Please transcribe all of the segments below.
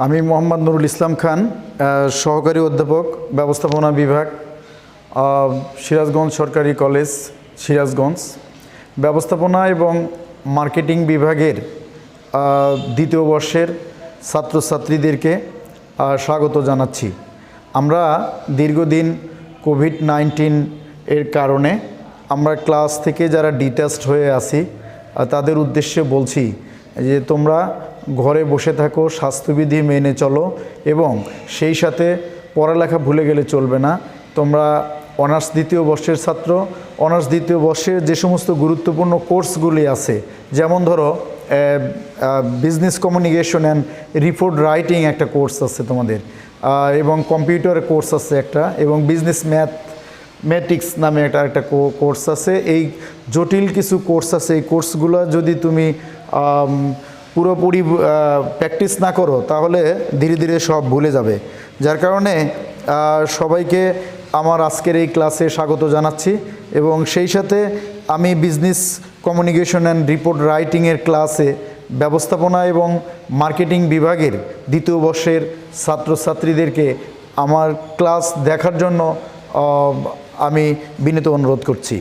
আমি মোহাম্মদ নুরুল ইসলাম খান, সহকারী অধ্যাপক, ব্যবস্থাপনা বিভাগ, সিরাজগঞ্জ সরকারি কলেজ, সিরাজগঞ্জ। ব্যবস্থাপনা এবং মার্কেটিং বিভাগের দ্বিতীয় বর্ষের ছাত্রছাত্রীদেরকে স্বাগত জানাচ্ছি। আমরা দীর্ঘদিন কোভিড-19 এর কারণে আমরা ক্লাস থেকে যারা ডিট্যাচড হয়ে আছি তাদের উদ্দেশ্যে বলছি যে তোমরা ঘরে বসে থাকো, স্বাস্থ্যবিধি মেনে চলো এবং সেই সাথে পড়ালেখা ভুলে গেলে চলবে না। তোমরা অনার্স দ্বিতীয় বর্ষের ছাত্র, অনার্স দ্বিতীয় বর্ষের যে সমস্ত গুরুত্বপূর্ণ কোর্সগুলি আছে, যেমন ধরো business communication and report writing একটা কোর্স আছে তোমাদের, এবং কম্পিউটার কোর্স আছে একটা, এবং বিজনেস ম্যাথমেটিক্স নামে একটা কোর্স আছে। এই জটিল কিছু কোর্স আছে। এই কোর্সগুলো যদি তুমি পুরোপুরি প্র্যাকটিস না করো তাহলে ধীরে ধীরে সব ভুলে যাবে। যার কারণে সবাইকে আমার আজকের এই ক্লাসে স্বাগত জানাচ্ছি এবং সেই সাথে আমি বিজনেস কমিউনিকেশন অ্যান্ড রিপোর্ট রাইটিংয়ের ক্লাসে ব্যবস্থাপনা এবং মার্কেটিং বিভাগের দ্বিতীয় বর্ষের ছাত্রছাত্রীদেরকে আমার ক্লাস দেখার জন্য আমি বিনীত অনুরোধ করছি।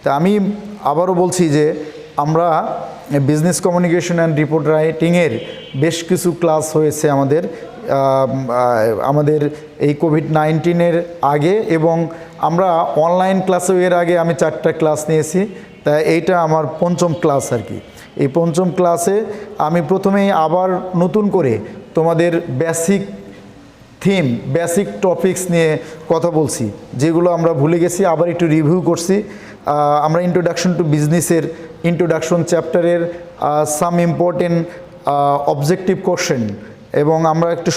তা আমি আবারও বলছি যে আমরা বিজনেস কমিউনিকেশন অ্যান্ড রিপোর্ট রাইটিংয়ের বেশ কিছু ক্লাস হয়েছে আমাদের এই কোভিড-19 আগে, এবং আমরা অনলাইন ক্লাসেও এর আগে আমি 4টা ক্লাস নিয়েছি। তা এইটা আমার 5ম ক্লাস আর কি। এই 5ম ক্লাসে আমি প্রথমেই আবার নতুন করে তোমাদের বেসিক থিম, বেসিক টপিকস নিয়ে কথা বলছি, যেগুলো আমরা ভুলে গেছি, আবার একটু রিভিউ করছি। আমরা ইন্ট্রোডাকশন টু বিজনেসের ইন্ট্রোডাকশন চ্যাপ্টারের সাম ইম্পর্টেন্ট অবজেক্টিভ কোশ্চেন, এবং আমরা একটু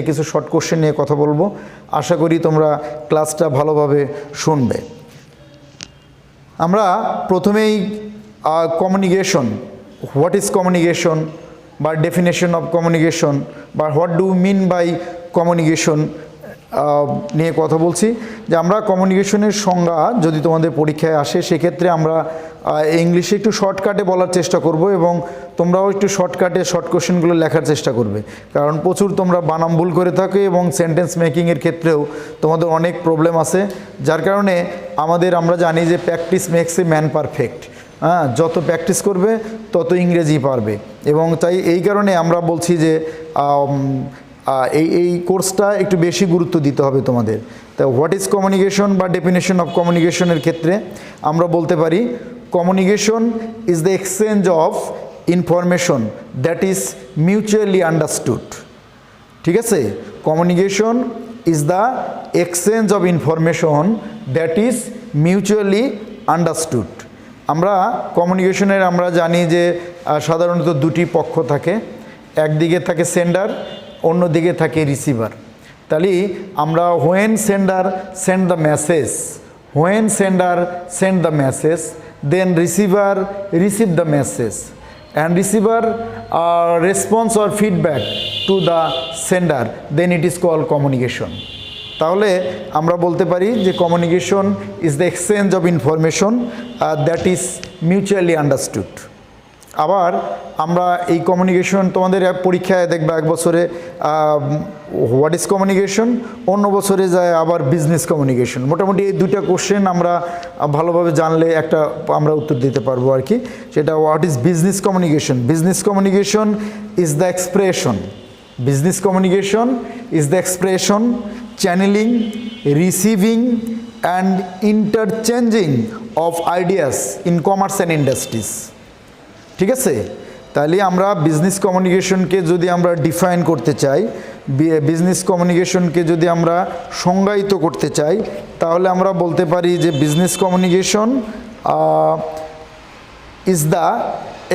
কিছু শর্ট কোশ্চেন নিয়ে কথা বলবো। আশা করি তোমরা ক্লাসটা ভালোভাবে শুনবে। আমরা প্রথমেই কমিউনিকেশন, হোয়াট ইজ কমিউনিকেশন বা ডেফিনেশন অফ কমিউনিকেশন বা what do mean by communication নিয়ে কথা বলছি। যে আমরা কমিউনিকেশনের সংজ্ঞা যদি তোমাদের পরীক্ষায় আসে, সেক্ষেত্রে আমরা ইংলিশে একটু শর্টকাটে বলার চেষ্টা করব এবং তোমরাও একটু শর্টকাটে শর্ট কোশ্চেনগুলো লেখার চেষ্টা করবে, কারণ প্রচুর তোমরা বানাম ভুল করে থাকো এবং সেন্টেন্স মেকিংয়ের ক্ষেত্রেও তোমাদের অনেক প্রবলেম আছে। যার কারণে আমরা জানি যে practice makes a man perfect. যত প্র্যাকটিস করবে তত ইংরেজি পারবে, এবং তাই এই কারণে আমরা বলছি যে এই কোর্সটা একটু বেশি গুরুত্ব দিতে হবে তোমাদের। তা হোয়াট ইজ কমিউনিকেশন বা ডেফিনেশন অফ কমিউনিকেশনের ক্ষেত্রে আমরা বলতে পারি communication is the exchange of information that is mutually understood. ঠিক আছে, communication is the exchange of information that is mutually understood. আমরা কমিউনিকেশনের আমরা জানি যে সাধারণত দুটি পক্ষ থাকে, একদিকে থাকে সেন্ডার, অন্যদিকে থাকে রিসিভার। তাহলে আমরা when sender send the message, when sender send the message, then receiver receive the message and receiver response or feedback to the sender, then it is called communication. তাহলে আমরা বলতে পারি যে communication is the exchange of information that is mutually understood. আবার আমরা এই communication তোমাদের পরীক্ষায় দেখবে এক বছরে হোয়াট ইজ কমিউনিকেশন, অন্য বছরে যায় আবার বিজনেস কমিউনিকেশন। মোটামুটি এই দুইটা কোশ্চেন আমরা ভালোভাবে জানলে আমরা উত্তর দিতে পারবো আর কি। সেটা what is business communication. Business communication is the expression, business communication is the expression, channelling, receiving and interchanging of ideas in commerce and industries. ঠিক আছে, তাহলে আমরা বিজনেস কমিউনিকেশনকে যদি আমরা ডিফাইন করতে চাই, বিজনেস কমিউনিকেশনকে যদি আমরা সংজ্ঞায়িত করতে চাই, তাহলে আমরা বলতে পারি যে business communication is the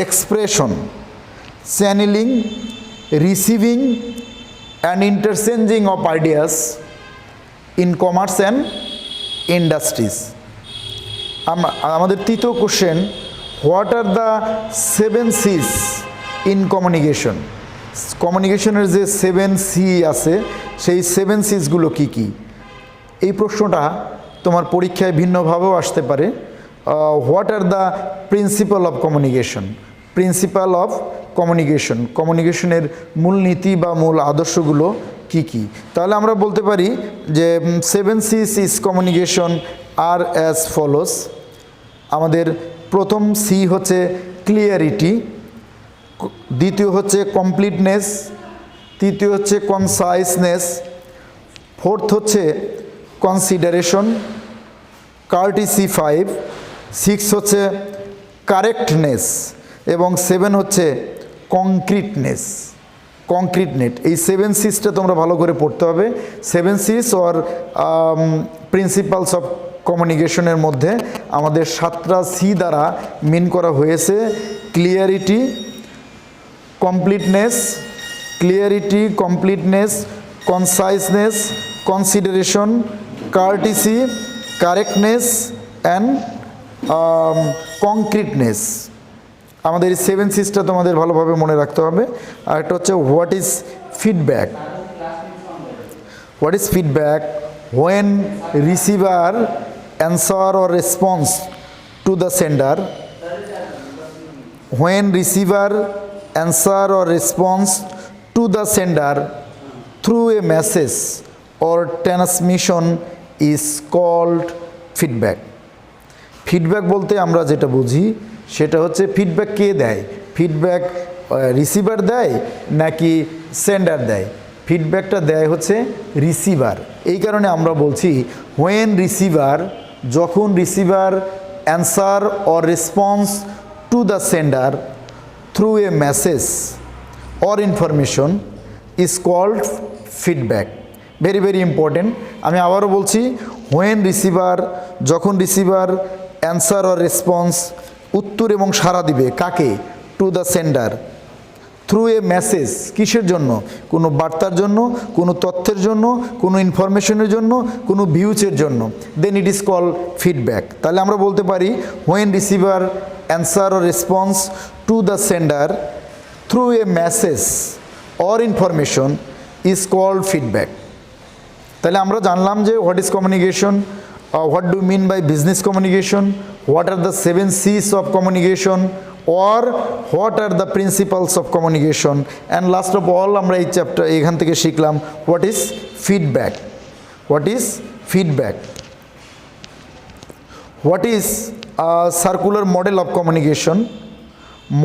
expression, channelling, receiving and interchanging of ideas in commerce and industries. আমাদের তৃতীয় question, what are the 7 C's in communication. কমিউনিকেশনের যে 7 C আছে, সেই 7 C'গুলো কী কী? এই প্রশ্নটা তোমার পরীক্ষায় ভিন্নভাবেও আসতে পারে। What are the principal of communication, principal of communication, কমিউনিকেশনের মূলনীতি বা মূল আদর্শগুলো কি কি। তাহলে আমরা বলতে পারি যে 7 C's is communication are as follows. আমাদের প্রথম সি হচ্ছে ক্লিয়ারিটি, দ্বিতীয় হচ্ছে কমপ্লিটনেস, তৃতীয় হচ্ছে কনসাইসনেস, ফোর্থ হচ্ছে কনসিডারেশন, কার্টিসি 5, 6 হচ্ছে কারেক্টনেস এবং 7 হচ্ছে কংক্রিটনেস, কংক্রিটনেট। এই 7 C'টা তোমরা ভালো করে পড়তে হবে। 7 C's অর প্রিন্সিপালস অফ কমিউনিকেশনের মধ্যে আমাদের 7টা সি দ্বারা মিন করা হয়েছে clarity, completeness, clarity, completeness, conciseness, consideration, courtesy, correctness and concreteness. আমাদের এই 7 C'টা তোমাদের ভালোভাবে মনে রাখতে হবে। আর একটা হচ্ছে what is feedback. What is feedback? When receiver answer or response to the sender, when receiver answer or response to the sender through a message or transmission is called feedback. Feedback বলতে আমরা যেটা বুঝি সেটা হচ্ছে feedback কে দেয়, feedback receiver দেয় নাকি sender দেয়? ফিডব্যাকটা দেয় হচ্ছে রিসিভার। এই কারণে আমরা বলছি হোয়েন রিসিভার, যখন receiver answer or response to the sender through a message or information is called feedback. Very very important. আমি আবারও বলছি, হোয়েন রিসিভার, যখন রিসিভার অ্যান্সার অর রেসপন্স, উত্তর এবং সাড়া দিবে কাকে? To the sender through a message, কিসের জন্য? কোনো বার্তার জন্য, কোনো তথ্যের জন্য, কোনো ইনফরমেশনের জন্য, কোনো ভিউজের জন্য, then it is call feedback. তাহলে আমরা বলতে পারি when receiver answer or response to the sender through a message or information is called feedback. তাহলে আমরা জানলাম যে what is communication, what do you mean by business communication, what are the 7 C's of communication, or what are the principles of communication, and last of all আমরা এই chapter এখান থেকে শিখলাম what is feedback. What is feedback? What is a circular model of communication?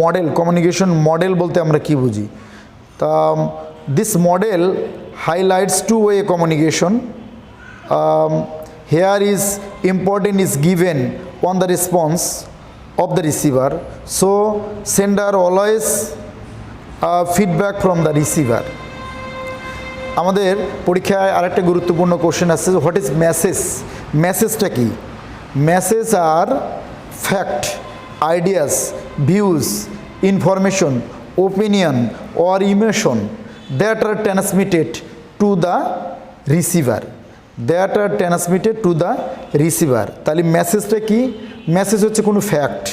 Model, communication model বলতে আমরা কি বুঝি? তা this model highlights two-way communication. Here is important is given on the response of the receiver, so sender always feedback from the receiver. আমাদের পরীক্ষায় আরেকটা গুরুত্বপূর্ণ question আছে, হোয়াট ইজ মেসেজ? মেসেজটা কি? Message are fact, ideas, views, information, opinion or emotion that are transmitted to the receiver, that are transmitted to the receiver. তাহলে মেসেজটা কি? মেসেজ হচ্ছে কোনো ফ্যাক্ট,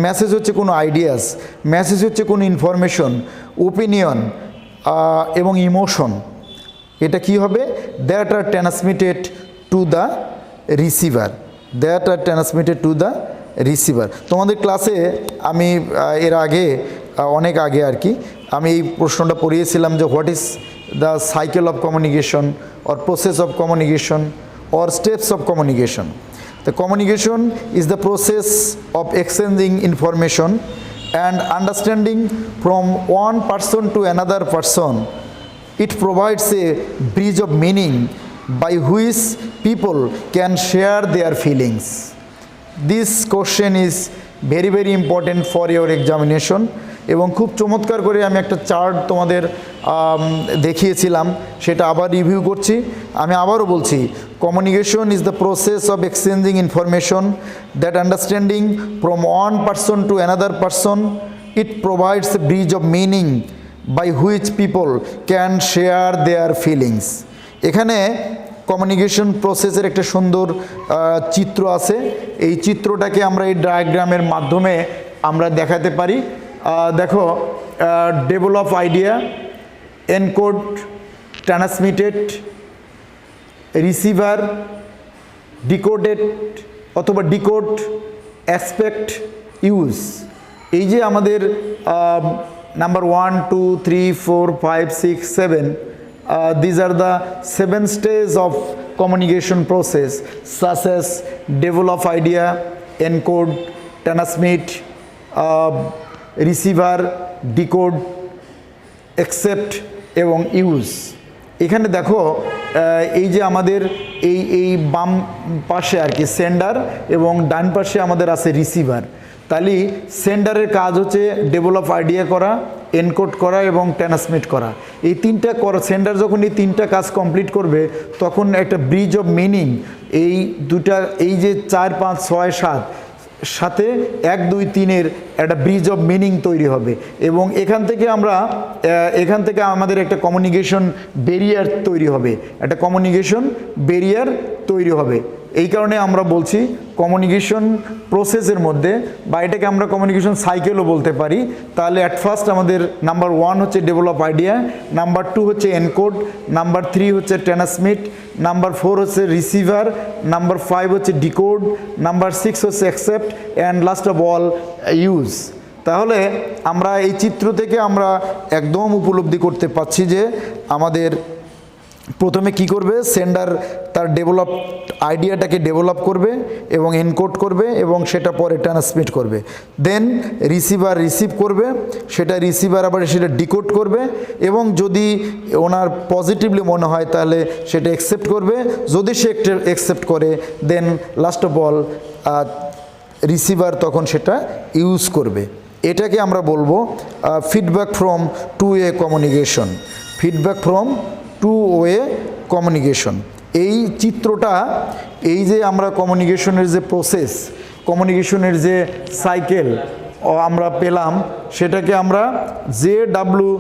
মেসেজ হচ্ছে কোনো আইডিয়াস, মেসেজ হচ্ছে কোনো ইনফরমেশন, ওপিনিয়ন এবং ইমোশন। এটা কি হবে? That are transmitted to the receiver, that are transmitted to the receiver. তোমাদের ক্লাসে আমি এর আগে অনেক আগে আর কি আমি এই প্রশ্নটা পড়িয়েছিলাম যে what is the cycle of communication or process of communication or steps of communication. The communication is the process of exchanging information and understanding from one person to another person. It provides a bridge of meaning by which people can share their feelings. This question is very very important for your examination. এবং খুব চমৎকার করে আমি একটা chart তোমাদের দেখিয়েছিলাম, সেটা আবার রিভিউ করছি। আমি আবারও বলছি, communication is the process of exchanging information that understanding from one person to another person. It provides a bridge of meaning by which people can share their feelings. এখানে কমিউনিকেশন প্রসেসের একটা সুন্দর চিত্র আছে। এই চিত্রটাকে আমরা এই ডায়াগ্রামের মাধ্যমে আমরা দেখাতে পারি। দেখো, develop idea, encode, transmitted, receiver, decoded অথবা ডিকোড, অ্যাসপেক্ট, ইউজ। এই যে আমাদের number 1, 2, 3, 4, 5, 6, 7. These are the 7 stages of communication process, such as develop idea, encode, transmit, receiver, decode, accept এবং ইউজ। এখানে দেখো এই যে আমাদের এই বাম পাশে আর কি সেন্ডার এবং ডান পাশে আমাদের আছে রিসিভার। তাহলে সেন্ডারের কাজ হচ্ছে ডেভেলপ আইডিয়া করা, এনকোড করা এবং ট্রান্সমিট করা। এই তিনটা সেন্ডার যখন এই তিনটা কাজ কমপ্লিট করবে তখন একটা ব্রিজ অফ মিনিং এই দুটা এই যে 4, 5, 6, 7 সাথে 1, 2, 3-এর একটা ব্রিজ অফ মিনিং তৈরি হবে এবং এখান থেকে আমাদের একটা কমিউনিকেশন ব্যারিয়ার তৈরি হবে, একটা কমিউনিকেশন ব্যারিয়ার তৈরি হবে। এই কারণে আমরা বলছি কমিউনিকেশন প্রসেসের মধ্যে, বা এটাকে আমরা কমিউনিকেশন সাইকেলও বলতে পারি। তাহলে অ্যাট ফার্স্ট আমাদের নাম্বার 1 হচ্ছে ডেভেলপ আইডিয়া, নাম্বার 2 হচ্ছে এনকোড, নাম্বার 3 হচ্ছে ট্রান্সমিট, নাম্বার 4 হচ্ছে রিসিভার, নাম্বার 5 হচ্ছে ডিকোড, নাম্বার 6 হচ্ছে accept and last of all use. তাহলে আমরা এই চিত্র থেকে আমরা একদম উপলব্ধি করতে পারছি যে আমাদের প্রথমে কি করবে, সেন্ডার তার ডেভেলপ আইডিয়াটাকে ডেভেলপ করবে এবং এনকোড করবে এবং সেটা পরে ট্রান্সমিট করবে। দেন রিসিভার রিসিভ করবে, সেটা রিসিভার আবার সেটা ডিকোড করবে এবং যদি ওনার পজিটিভলি মনে হয় তাহলে সেটা অ্যাকসেপ্ট করবে, যদি সে অ্যাকসেপ্ট করে then last of all receiver তখন সেটা ইউজ করবে। এটাকে আমরা বলবো feedback from two way communication. Feedback from two way communication. এই চিত্রটা, এই যে আমরা কমিউনিকেশনের যে প্রসেস, কমিউনিকেশনের যে সাইকেল আমরা পেলাম, সেটাকে আমরা JW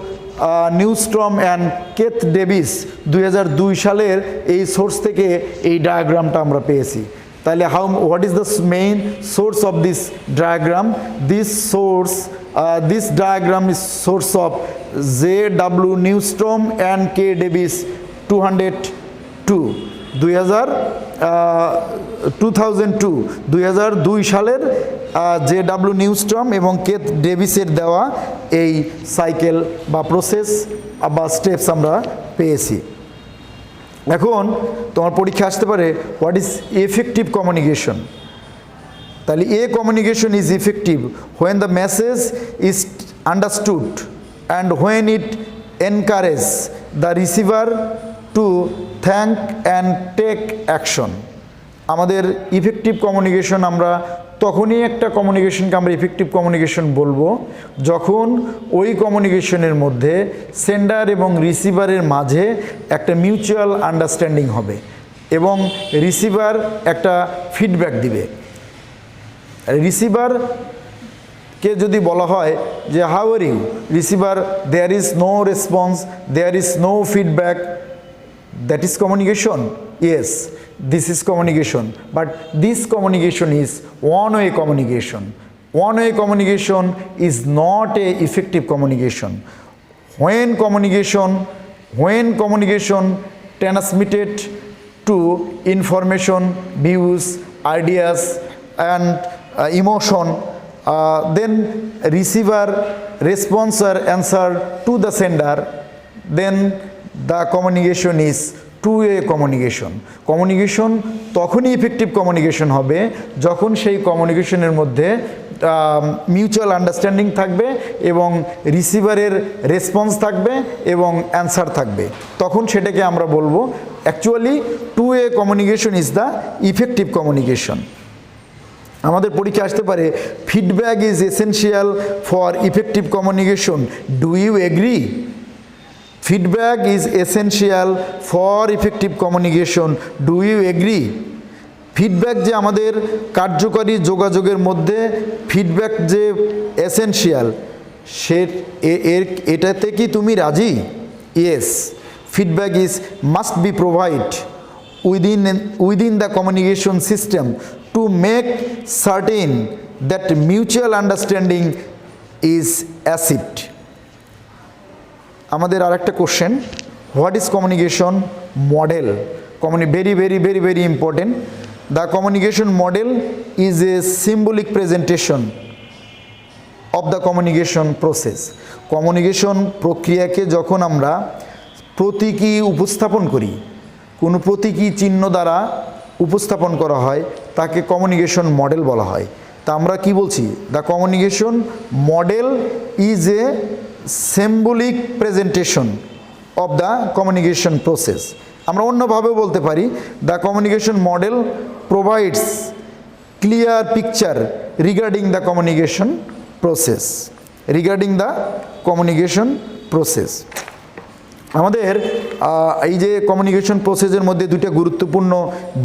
নিউস্ট্রম অ্যান্ড কেথ ডেভিস 2002 সালের এই সোর্স থেকে এই ডায়াগ্রামটা আমরা পেয়েছি। তাহলে what is the main source of this diagram? This diagram is source of JW Newstrom and K Davis 2002 সালের JW নিউস্ট্রম এবং কেথ ডেভিসের দেওয়া এই সাইকেল বা প্রসেস বা স্টেপস আমরা পেয়েছি। এখন তোমার পরীক্ষা আসতে পারে হোয়াট ইজ এফেক্টিভ কমিউনিকেশন। তাহলে communication is effective when the message is understood and when it encourages the receiver to think and take action. আমাদের ইফেক্টিভ কমিউনিকেশন আমরা তখনই একটা কমিউনিকেশনকে আমরা ইফেক্টিভ কমিউনিকেশন বলবো যখন ওই কমিউনিকেশনের মধ্যে সেন্ডার এবং রিসিভারের মাঝে একটা মিউচুয়াল আন্ডারস্ট্যান্ডিং হবে এবং রিসিভার একটা ফিডব্যাক দিবে। রিসিভারকে যদি বলা হয় যে how are you, receiver there is no response, there is no feedback, that is communication. Yes, this is communication, but this communication is one-way communication. One-way communication is not a effective communication. When communication transmitted to information, views, ideas and emotion, then receiver response or answer to the sender, then the communication is two-way communication. Communication তখনই effective communication হবে যখন সেই কমিউনিকেশনের মধ্যে mutual understanding থাকবে এবং রিসিভারের response থাকবে এবং অ্যান্সার থাকবে, তখন সেটাকে আমরা বলবো actually two way communication is the effective communication. আমাদের পরীক্ষা আসতে পারে feedback is essential for effective communication, do you agree? Feedback is essential for effective communication. Do you agree? ফিডব্যাক যে আমাদের কার্যকরী যোগাযোগের মধ্যে ফিডব্যাক যে এসেনশিয়াল, এটাতে কি তুমি রাজি? Yes, feedback is must be provide within the communication system to make certain that mutual understanding is acid. আমাদের আর একটা question, what is communication model? Very very very very important. The communication model is a symbolic presentation of the communication process. Communication প্রক্রিয়াকে যখন আমরা প্রতীকী উপস্থাপন করি, কোনো প্রতীকী চিহ্ন দ্বারা উপস্থাপন করা হয়, তাকে কমিউনিকেশন মডেল বলা হয়। তা আমরা কি বলছি? The communication model is a symbolic presentation of the communication process. আমরা অন্যভাবে বলতে পারি, the communication model provides clear picture regarding the communication process. Regarding the communication process, আমাদের এই যে কমিউনিকেশন প্রসেসের মধ্যে দুইটা গুরুত্বপূর্ণ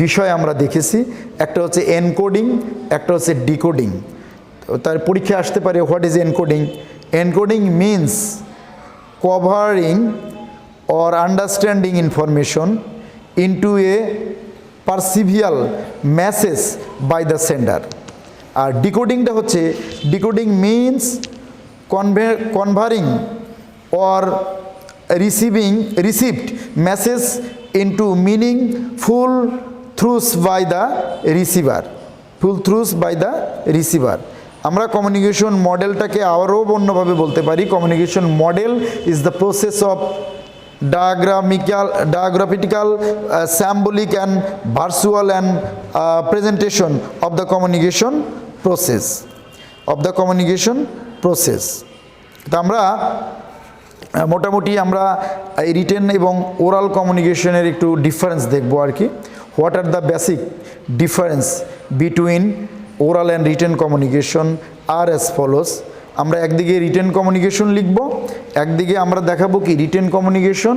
বিষয় আমরা দেখেছি, একটা হচ্ছে এনকোডিং, একটা হচ্ছে ডিকোডিং। তার পরীক্ষা আসতে পারে, what is encoding? Encoding means covering or understanding information into a perceptual message by the sender. আর ডিকোডিংটা হচ্ছে, decoding means converting or received message into meaningful truths by the receiver. Full truths by the receiver. আমরা communication মডেলটাকে আরও অন্যভাবে বলতে পারি, communication model is the process of diagrammatical, symbolic and virtual and presentation of the communication process. তো আমরা মোটামুটি আমরা এই রিটেন এবং ওরাল কমিউনিকেশনের একটু ডিফারেন্স দেখবো আর কি। What are the basic difference between oral and written communication are as follows. আমরা একদিকে রিটেন কমিউনিকেশন লিখব, একদিকে আমরা দেখাবো কি রিটেন কমিউনিকেশন,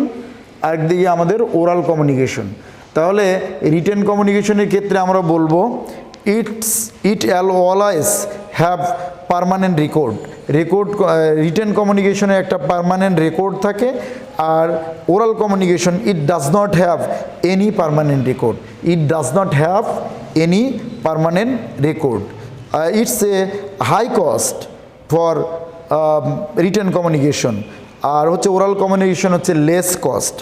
আরেকদিকে আমাদের ওরাল কমিউনিকেশন। তাহলে রিটেন কমিউনিকেশনের ক্ষেত্রে আমরা বলবো it always have permanent record. Written কমিউনিকেশনে একটা পার্মানেন্ট রেকর্ড থাকে, আর oral communication it does not have any permanent record. It's a high cost for written communication, আর হচ্ছে ওরাল কমিউনিকেশন হচ্ছে less cost.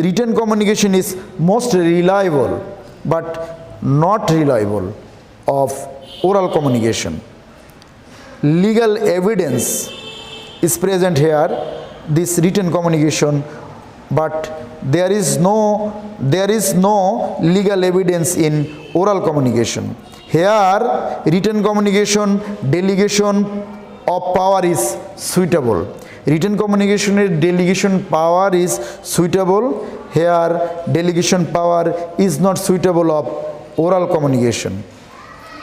Written communication is most reliable but not reliable of oral communication. Legal evidence is present here, this written communication, but there is no legal evidence in oral communication. Here written communication delegation of power is suitable. Written communication delegation power is suitable. Here delegation power is not suitable of oral communication.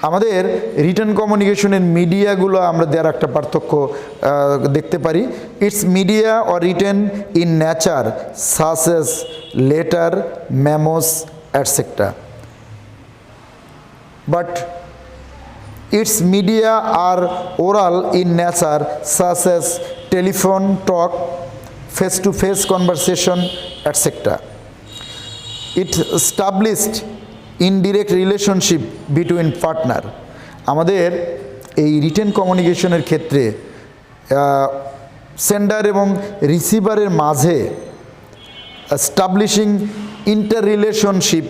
আমাদের written কমিউনিকেশনের মিডিয়াগুলো আমরা দেওয়ার একটা পার্থক্য দেখতে পারি। Its media or written in nature such as letter, memos etcetera, but its media are oral in nature such as telephone talk, face to face conversation etcetera. It established indirect relationship between partner. আমাদের এই written কমিউনিকেশনের ক্ষেত্রে sender এবং রিসিভারের মাঝে establishing inter relationship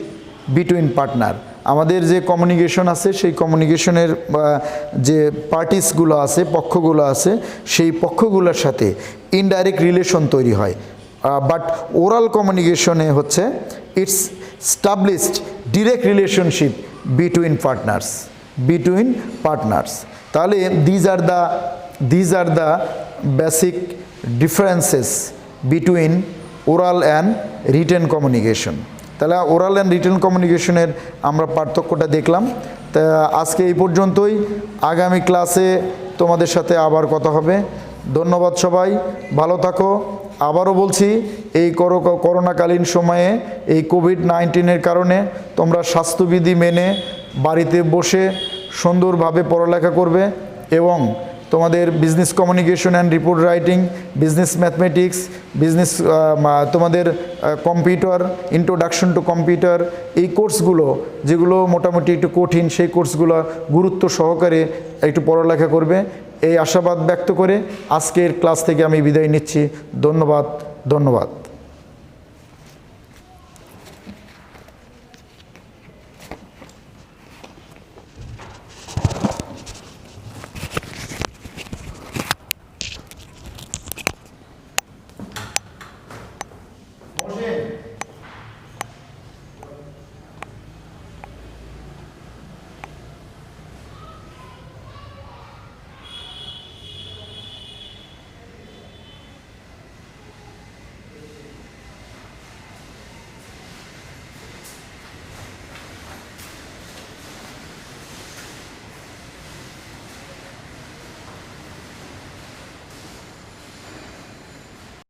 between partner. আমাদের যে communication আছে সেই কমিউনিকেশনের যে পার্টিসগুলো আছে, পক্ষগুলো আছে, সেই পক্ষগুলোর সাথে ইনডাইরেক্ট রিলেশন তৈরি হয়। বাট ওরাল কমিউনিকেশনে হচ্ছে it's established direct relationship between partners. তাহলে these are the basic differences between oral and written communication. তাহলে ওরাল অ্যান্ড রিটেন কমিউনিকেশনের আমরা পার্থক্যটা দেখলাম। তা আজকে এই পর্যন্তই, আগামী ক্লাসে তোমাদের সাথে আবার কথা হবে। ধন্যবাদ সবাই, ভালো থাকো। আবারও বলছি, এই করোনাকালীন সময়ে এই কোভিড-19 কারণে তোমরা স্বাস্থ্যবিধি মেনে বাড়িতে বসে সুন্দরভাবে পড়ালেখা করবে এবং তোমাদের business communication and report writing, business mathematics, business তোমাদের কম্পিউটার, ইন্ট্রোডাকশন টু কম্পিউটার, এই কোর্সগুলো যেগুলো মোটামুটি একটু কঠিন, সেই কোর্সগুলো গুরুত্ব সহকারে একটু পড়ালেখা করবে, এই আশাবাদ ব্যক্ত করে আজকের ক্লাস থেকে আমি বিদায় নিচ্ছি। ধন্যবাদ।